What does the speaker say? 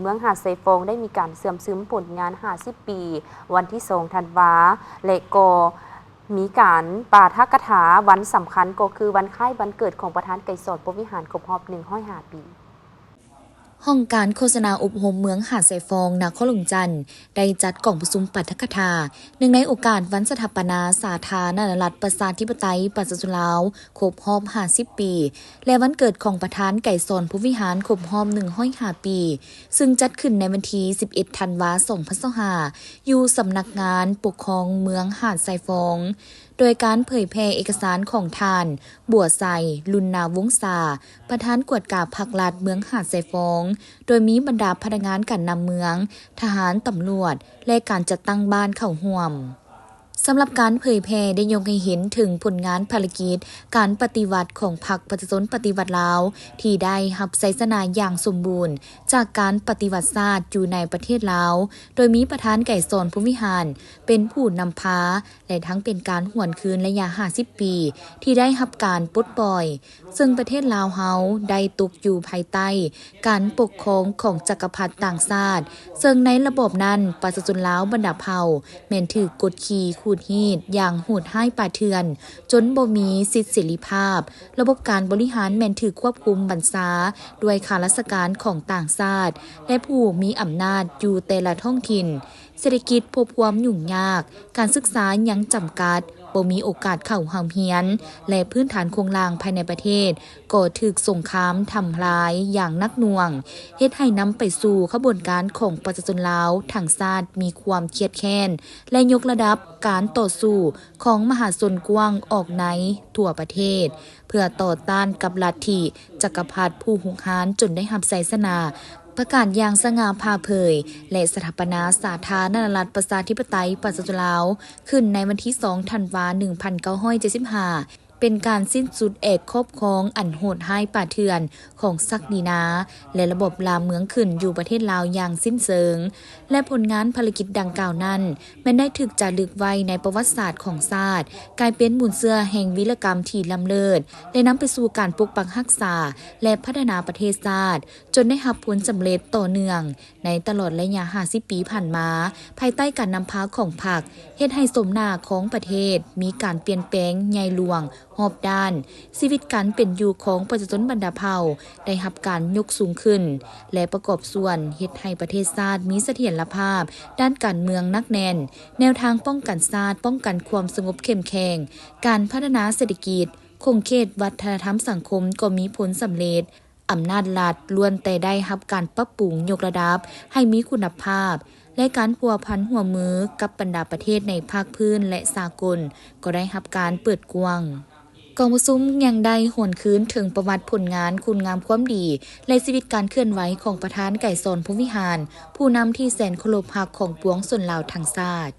เมืองหาดไซฟงได้มีการเสื่อมซึมผลงาน50 ปีวันที่2ธันวาและก็มีการปาฐกถาวันสำคัญก็คือวันคล้ายวันเกิดของประธานไกรสอนพรหมวิหารครบรอบ105 ปีห้องการโฆษณาอบรมเมืองหาดไซฟองนครหลวงจันทน์ได้จัดกล่องประชุมปาฐกถาเนื่องในโอกาสวันสถาปนาสาธารณรัฐประชาธิปไตยประชาชนลาวครบรอบ50 ปีและวันเกิดของประธานไกรสอนพรหมวิหารครบรอบ105 ปีซึ่งจัดขึ้นในวันที่11 ธันวาคม 2025อยู่สำนักงานปกครองเมืองหาดไซฟองโดยการเผยแพร่เอกสารของท่านบัวไซลุนนาวงศาประธานกวดกาภาครัฐเมืองหาดไซฟองโดยมีบรรดาพนักงานการนำเมืองทหารตำรวจและการจัดตั้งบ้านเข้าร่วมสำหรับการเผยแพร่ได้ยกให้เห็นถึงผลงานภารกิจการปฏิวัติของพรรคประชาชนปฏิวัติลาวที่ได้รับชัยชนะอย่างสมบูรณ์จากการปฏิวัติศาสตร์อยู่ในประเทศลาวโดยมีประธานไกรสอนพรหมวิหารเป็นผู้นำพาและทั้งเป็นการหวนคืนระยะ50 ปีที่ได้รับการปลดปล่อยซึ่งประเทศลาวเฮาได้ตกอยู่ภายใต้การปกครองของจักรพรรดิต่างชาติซึ่งในระบบนั้นประชาชนลาวบรรดาเผ่าแม้นถูกกดขี่ขูดหีดอย่างโหดร้ายป่าเถื่อนจนบ่มีสิทธิเสรีภาพระบบการบริหารแม้นถูกควบคุมบัญชาด้วยข้าราชการของต่างชาติและผู้มีอำนาจอยู่แต่ละท้องถิ่นเศรษฐกิจพบความยุ่งยากการศึกษายังจำกัดบ่มีโอกาสเข้าเรียนและพื้นฐานโครงสร้างภายในประเทศก็ถูกสงครามทำลายอย่างหนักหน่วงเฮ็ดให้นำไปสู่ขบวนการของประชาชนลาวทั้งชาติมีความเครียดแค้นและยกระดับการต่อสู้ของมหาชนกว้างออกในทั่วประเทศเพื่อต่อต้านกับลัทธิจักรพรรดิผู้หุกหาญจนได้รับชัยชนะประกาศอย่างสง่าผ่าเผยและสถาปนาสาธารณรัฐประชาธิปไตยประชาชนลาวขึ้นในวันที่2 ธันวาคม 1975เป็นการสิ้นสุดเอกครอบครองอันโหดร้ายป่าเถื่อนของศักดินาและระบบลามเมืองขึ้นอยู่ประเทศลาวอย่างสิ้นเชิงและผลงานภารกิจดังกล่าวนั้นแม้นได้ถูกจารึกไว้ในประวัติศาสตร์ของชาติกลายเป็นมูลเชื่อแห่งวีรกรรมที่ล้ำเลิศและนำไปสู่การปกปักรักษาและพัฒนาประเทศชาติจนได้รับผลสำเร็จต่อเนื่องในตลอดระยะ50 ปีผ่านมาภายใต้การนำพาของพรรคเฮ็ดให้สมหน้าของประเทศมีการเปลี่ยนแปลงใหญ่หลวงรอบด้านชีวิตการเป็นอยู่ของประชาชนบรรดาเผ่าได้รับการยกสูงขึ้นและประกอบส่วนเฮ็ดให้ประเทศชาติมีเสถียรภาพด้านการเมืองหนักแน่นแนวทางป้องกันชาติป้องกันความสงบเข้มแข็งการพัฒนาเศรษฐกิจคงเขตวัฒนธรรมสังคมก็มีผลสำเร็จอำนาจรัฐล้วนแต่ได้รับการปรับปรุงยกระดับให้มีคุณภาพและการพัวพันหัวมือกับบรรดาประเทศในภาคพื้นและสากลก็ได้รับการเปิดกว้างกองประชุมยังได้หวนคืนถึงประวัติผลงานคุณงามความดีและชีวิตการเคลื่อนไหวของประธานไกรสอนพรหมวิหารผู้นำที่แสนเคารพรักของปวงชนลาวทั้งชาติ